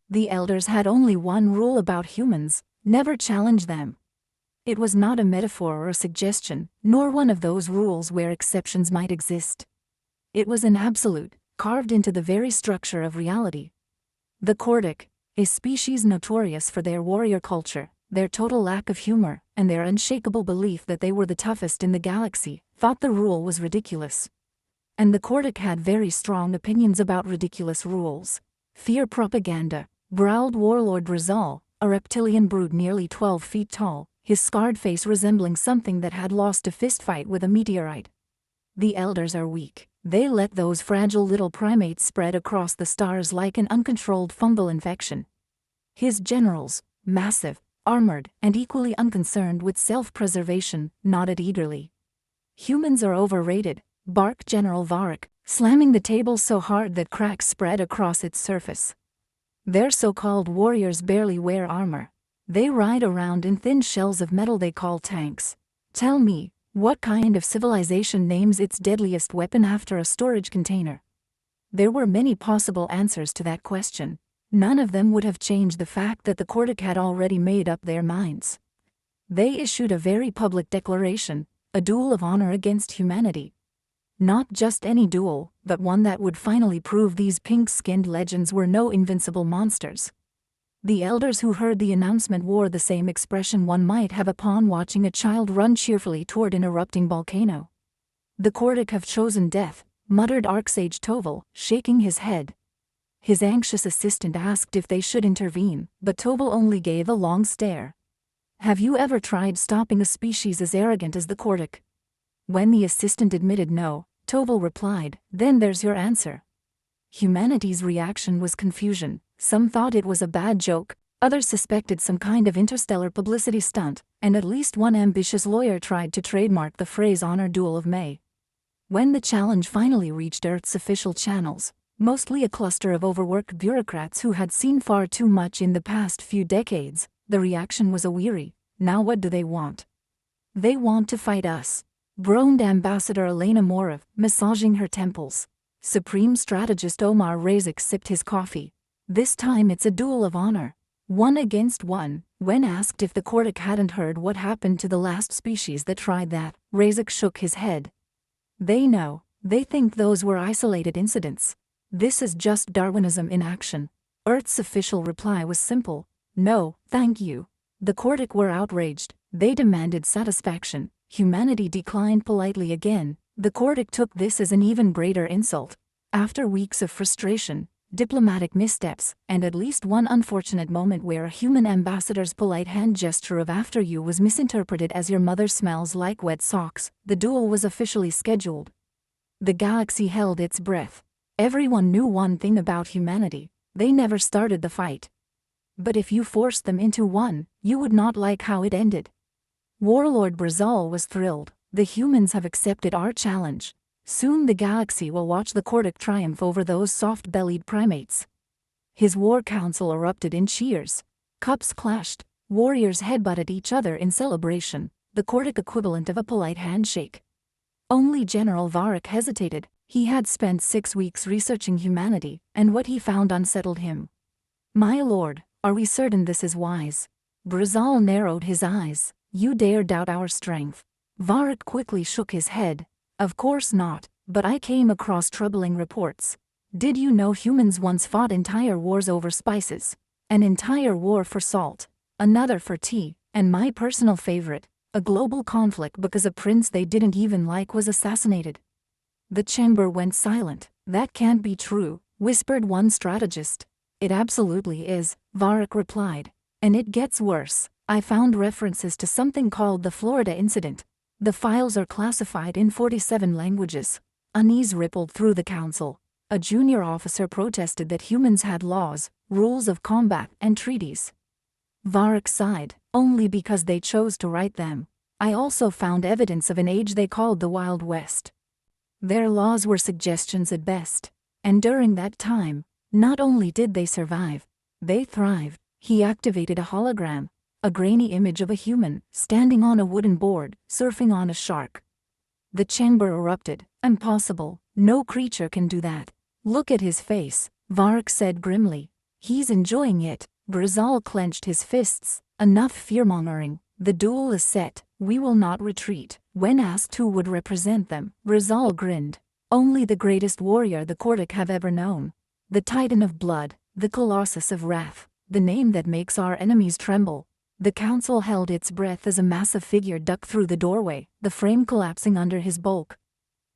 The elders had only one rule about humans: never challenge them. It was not a metaphor or a suggestion, nor one of those rules where exceptions might exist. It was an absolute, carved into the very structure of reality. The Kortak, a species notorious for their warrior culture, their total lack of humor, and their unshakable belief that they were the toughest in the galaxy, thought the rule was ridiculous. And the Kortak had very strong opinions about ridiculous rules. Fear propaganda, growled Warlord Rizal, a reptilian brute nearly 12 feet tall, his scarred face resembling something that had lost a fistfight with a meteorite. The elders are weak. They let those fragile little primates spread across the stars like an uncontrolled fungal infection. His generals, massive, armored, and equally unconcerned with self-preservation, nodded eagerly. Humans are overrated, barked General Varric, slamming the table so hard that cracks spread across its surface. Their so-called warriors barely wear armor. They ride around in thin shells of metal they call tanks. Tell me, what kind of civilization names its deadliest weapon after a storage container? There were many possible answers to that question. None of them would have changed the fact that the Kortak had already made up their minds. They issued a very public declaration, a duel of honor against humanity. Not just any duel, but one that would finally prove these pink-skinned legends were no invincible monsters. The elders who heard the announcement wore the same expression one might have upon watching a child run cheerfully toward an erupting volcano. The Kortak have chosen death, muttered Archsage Toval, shaking his head. His anxious assistant asked if they should intervene, but Toval only gave a long stare. Have you ever tried stopping a species as arrogant as the Kortak? When the assistant admitted no, Toval replied, then there's your answer. Humanity's reaction was confusion. Some thought it was a bad joke, others suspected some kind of interstellar publicity stunt, and at least one ambitious lawyer tried to trademark the phrase Honor Duel of May. When the challenge finally reached Earth's official channels, mostly a cluster of overworked bureaucrats who had seen far too much in the past few decades, the reaction was a weary, now what do they want? They want to fight us, groaned Ambassador Elena Morov, massaging her temples. Supreme Strategist Omar Razik sipped his coffee. This time it's a duel of honor. 1 against 1. When asked if the Kortak hadn't heard what happened to the last species that tried that, Razik shook his head. They know. They think those were isolated incidents. This is just Darwinism in action. Earth's official reply was simple. No, thank you. The Kortak were outraged. They demanded satisfaction. Humanity declined politely again. The Kortak took this as an even greater insult. After weeks of frustration, diplomatic missteps, and at least one unfortunate moment where a human ambassador's polite hand gesture of after you was misinterpreted as your mother smells like wet socks, the duel was officially scheduled. The galaxy held its breath. Everyone knew one thing about humanity: they never started the fight. But if you forced them into one, you would not like how it ended. Warlord Brazal was thrilled. The humans have accepted our challenge. Soon the galaxy will watch the Kortak triumph over those soft-bellied primates. His war council erupted in cheers. Cups clashed. Warriors headbutted each other in celebration, the Kortak equivalent of a polite handshake. Only General Varric hesitated. He had spent 6 weeks researching humanity, and what he found unsettled him. My lord, are we certain this is wise? Brazal narrowed his eyes. You dare doubt our strength? Varric quickly shook his head. Of course not, but I came across troubling reports. Did you know humans once fought entire wars over spices? An entire war for salt, another for tea, and my personal favorite, a global conflict because a prince they didn't even like was assassinated. The chamber went silent. That can't be true, whispered one strategist. It absolutely is, Varric replied. And it gets worse. I found references to something called the Florida Incident. The files are classified in 47 languages. Unease rippled through the council. A junior officer protested that humans had laws, rules of combat, and treaties. Varric sighed, only because they chose to write them. I also found evidence of an age they called the Wild West. Their laws were suggestions at best. And during that time, not only did they survive, they thrived. He activated a hologram. A grainy image of a human, standing on a wooden board, surfing on a shark. The chamber erupted. Impossible. No creature can do that. Look at his face, Varric said grimly. He's enjoying it. Brazal clenched his fists. Enough fear-mongering. The duel is set. We will not retreat. When asked who would represent them, Brazal grinned. Only the greatest warrior the Kortak have ever known. The Titan of Blood, the Colossus of Wrath, the name that makes our enemies tremble. The council held its breath as a massive figure ducked through the doorway, the frame collapsing under his bulk.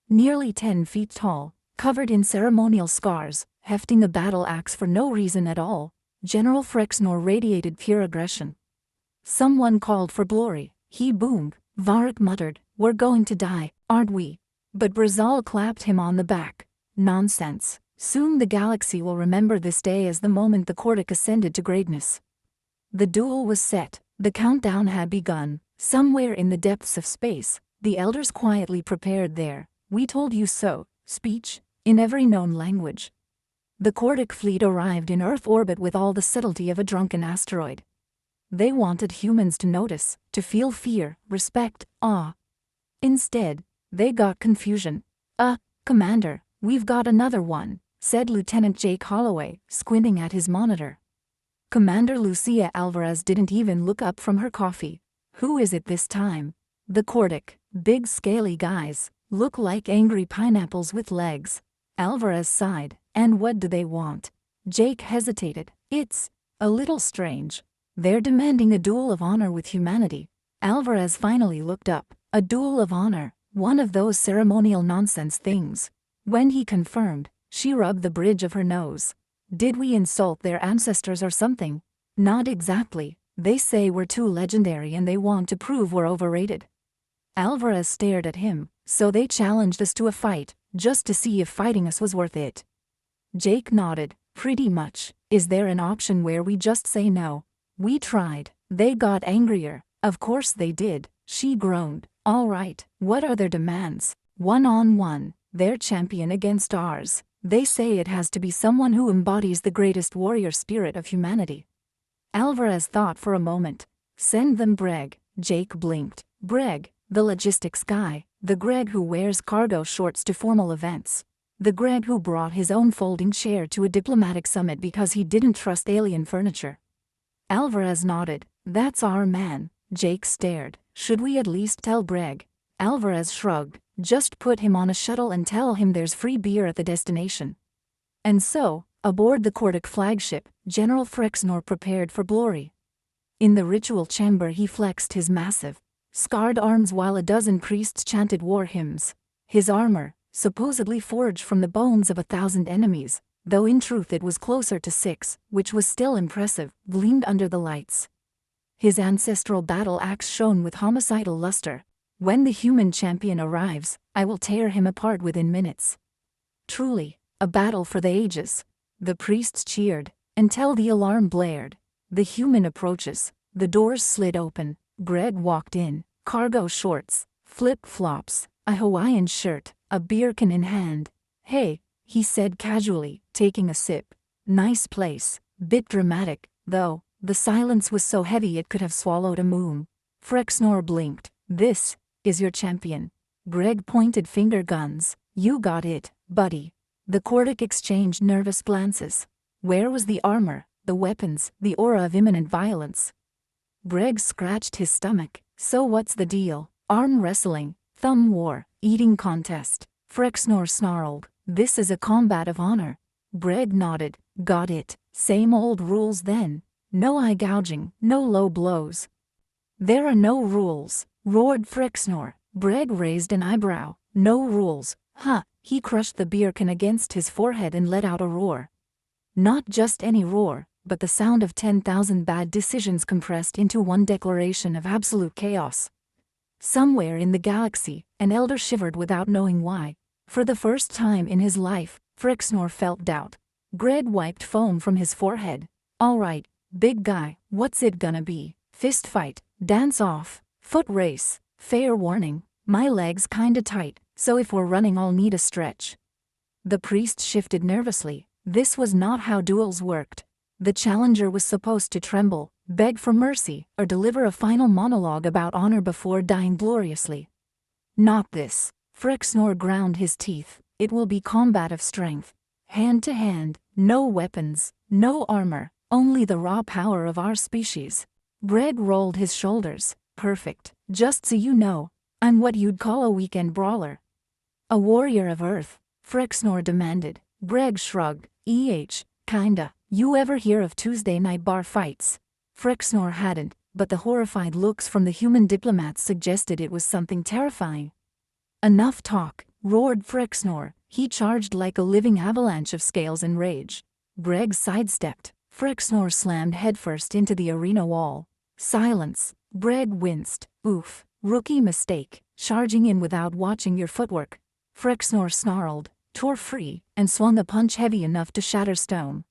Nearly 10 feet tall, covered in ceremonial scars, hefting a battle axe for no reason at all, General Frexnor radiated pure aggression. Someone called for glory. He boomed. Varric muttered, "We're going to die, aren't we?" But Brazal clapped him on the back. "Nonsense. Soon the galaxy will remember this day as the moment the Kortak ascended to greatness." The duel was set. The countdown had begun. Somewhere in the depths of space, the elders quietly prepared their "We told you so" speech, in every known language. The Kortak fleet arrived in Earth orbit with all the subtlety of a drunken asteroid. They wanted humans to notice, to feel fear, respect, awe. Instead, they got confusion. Commander, we've got another one," said Lieutenant Jake Holloway, squinting at his monitor. Commander Lucia Alvarez didn't even look up from her coffee. "Who is it this time?" "The Kortak, big scaly guys, look like angry pineapples with legs." Alvarez sighed. "And what do they want?" Jake hesitated. "It's a little strange. They're demanding a duel of honor with humanity." Alvarez finally looked up. A duel of honor, one of those ceremonial nonsense things. When he confirmed, she rubbed the bridge of her nose. "Did we insult their ancestors or something?" "Not exactly. They say we're too legendary and they want to prove we're overrated." Alvarez stared at him. "So they challenged us to a fight, just to see if fighting us was worth it." Jake nodded. "Pretty much. Is there an option where we just say no?" "We tried. They got angrier." "Of course they did," she groaned. "All right, what are their demands?" "1-on-1, their champion against ours. They say it has to be someone who embodies the greatest warrior spirit of humanity." Alvarez thought for a moment. "Send them Greg." Jake blinked. "Greg, the logistics guy, the Greg who wears cargo shorts to formal events. The Greg who brought his own folding chair to a diplomatic summit because he didn't trust alien furniture." Alvarez nodded. "That's our man." Jake stared. "Should we at least tell Greg?" Alvarez shrugged. "Just put him on a shuttle and tell him there's free beer at the destination." And so, aboard the Kortak flagship, General Frexnor prepared for glory. In the ritual chamber he flexed his massive, scarred arms while a dozen priests chanted war hymns. His armor, supposedly forged from the bones of 1,000 enemies, though in truth it was closer to 6, which was still impressive, gleamed under the lights. His ancestral battle axe shone with homicidal luster. "When the human champion arrives, I will tear him apart within minutes." Truly, a battle for the ages. The priests cheered, until the alarm blared. The human approaches. The doors slid open. Greg walked in, cargo shorts, flip-flops, a Hawaiian shirt, a beer can in hand. "Hey," he said casually, taking a sip. "Nice place. Bit dramatic, though. The silence was so heavy it could have swallowed a moon." Frexnor blinked. "This is your champion." Greg pointed finger guns. "You got it, buddy." The Kortak exchanged nervous glances. Where was the armor, the weapons, the aura of imminent violence? Greg scratched his stomach. "So what's the deal? Arm wrestling, thumb war, eating contest?" Frexnor snarled. "This is a combat of honor." Greg nodded. "Got it. Same old rules then. No eye gouging, no low blows." "There are no rules," roared Frexnor. Greg raised an eyebrow. "No rules, huh?" He crushed the beer can against his forehead and let out a roar. Not just any roar, but the sound of 10,000 bad decisions compressed into one declaration of absolute chaos. Somewhere in the galaxy, an elder shivered without knowing why. For the first time in his life, Frexnor felt doubt. Greg wiped foam from his forehead. "All right, big guy, what's it gonna be? Fist fight, dance off, foot race?" "Fair warning, my leg's kinda tight, so if we're running I'll need a stretch." The priest shifted nervously. This was not how duels worked. The challenger was supposed to tremble, beg for mercy, or deliver a final monologue about honor before dying gloriously. "Not this." Frexnor ground his teeth. "It will be combat of strength. Hand to hand, No weapons, no armor, only the raw power of our species. Greg rolled his shoulders. Perfect. Just so you know, I'm what you'd call a weekend brawler. A warrior of Earth, Frexnor demanded. Greg shrugged. Kinda. You ever hear of Tuesday night bar fights? Frexnor hadn't, but the horrified looks from the human diplomats suggested it was something terrifying. Enough talk, roared Frexnor. He charged like a living avalanche of scales and rage. Greg sidestepped. Frexnor slammed headfirst into the arena wall. Silence. Greg winced. Oof. Rookie mistake. Charging in without watching your footwork. Frexnor snarled, tore free, and swung a punch heavy enough to shatter stone.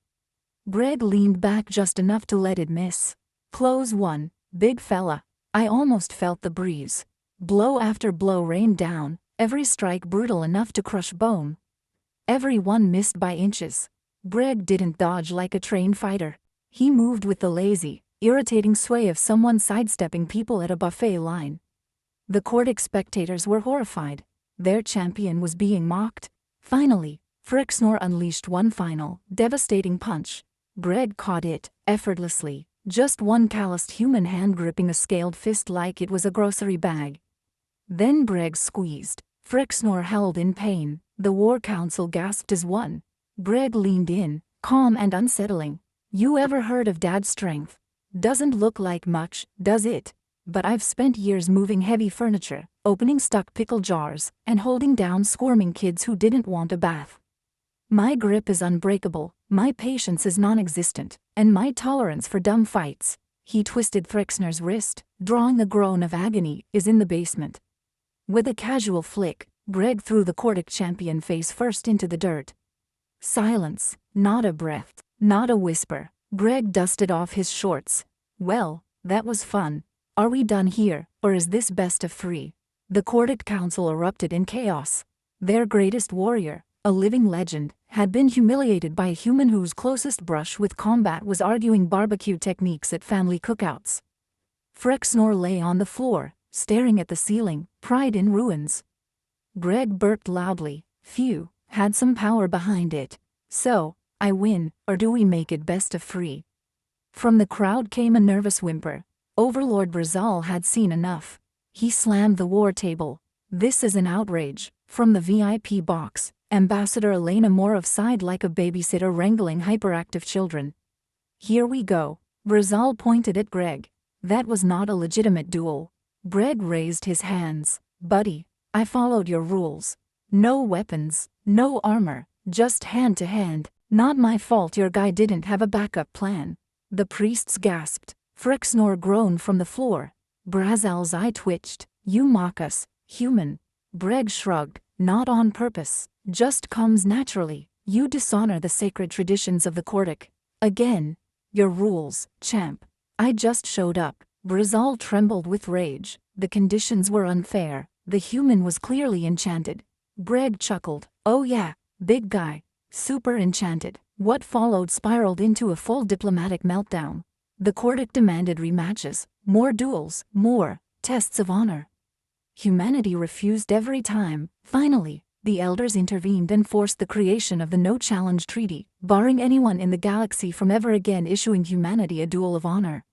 Greg leaned back just enough to let it miss. Close one, big fella. I almost felt the breeze. Blow after blow rained down, every strike brutal enough to crush bone. Every one missed by inches. Greg didn't dodge like a trained fighter. He moved with the lazy, irritating sway of someone sidestepping people at a buffet line. The Kortak spectators were horrified. Their champion was being mocked. Finally, Frexnor unleashed one final, devastating punch. Greg caught it, effortlessly, just one calloused human hand gripping a scaled fist like it was a grocery bag. Then Greg squeezed. Frexnor howled in pain. The War Council gasped as one. Greg leaned in, calm and unsettling. You ever heard of Dad's strength? Doesn't look like much, does it? But I've spent years moving heavy furniture, opening stuck pickle jars, and holding down squirming kids who didn't want a bath. My grip is unbreakable, my patience is non-existent, and my tolerance for dumb fights, he twisted Frexnor's wrist, drawing a groan of agony, is in the basement. With a casual flick, Greg threw the Kortak champion face first into the dirt. Silence, not a breath, not a whisper. Greg dusted off his shorts. Well, that was fun. Are we done here, or is this best of three? The Kortak Council erupted in chaos. Their greatest warrior, a living legend, had been humiliated by a human whose closest brush with combat was arguing barbecue techniques at family cookouts. Frexnor lay on the floor, staring at the ceiling, pride in ruins. Greg burped loudly. Phew, had some power behind it. So, I win, or do we make it best of three? From the crowd came a nervous whimper. Overlord Brazal had seen enough. He slammed the war table. This is an outrage. From the VIP box, Ambassador Elena Morov sighed like a babysitter wrangling hyperactive children. Here we go. Brazal pointed at Greg. That was not a legitimate duel. Greg raised his hands. Buddy, I followed your rules. No weapons, no armor, just hand to hand. Not my fault your guy didn't have a backup plan. The priests gasped. Frexnor groaned from the floor. Brazal's eye twitched. You mock us, human. Greg shrugged. Not on purpose, just comes naturally. You dishonor the sacred traditions of the Kortak. Again. Your rules, champ. I just showed up. Brazal trembled with rage. The conditions were unfair. The human was clearly enchanted. Greg chuckled. Oh yeah, big guy. Super enchanted. What followed spiraled into a full diplomatic meltdown. The Kortak demanded rematches, more duels, more tests of honor. Humanity refused every time. Finally, the elders intervened and forced the creation of the No-Challenge Treaty, barring anyone in the galaxy from ever again issuing humanity a duel of honor.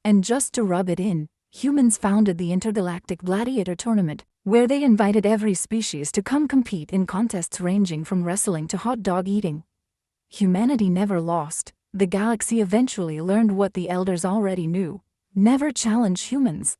And just to rub it in, humans founded the Intergalactic Gladiator Tournament, where they invited every species to come compete in contests ranging from wrestling to hot dog eating. Humanity never lost. The galaxy eventually learned what the elders already knew. Never challenge humans.